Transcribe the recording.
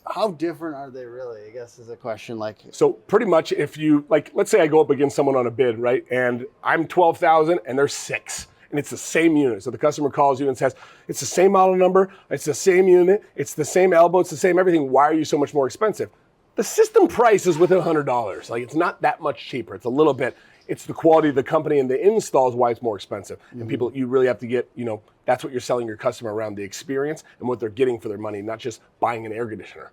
How different are they really? I guess is a question. Like, So pretty much if you, like, let's say I go up against someone on a bid, right? And I'm 12,000 and they're 6. And it's the same unit. So the customer calls you and says, it's the same model number, it's the same unit, it's the same elbow, it's the same everything. Why are you so much more expensive? The system price is within $100. Like, it's not that much cheaper. It's a little bit. It's the quality of the company and the installs why it's more expensive. And people, you really have to get, that's what you're selling your customer around, the experience and what they're getting for their money, not just buying an air conditioner.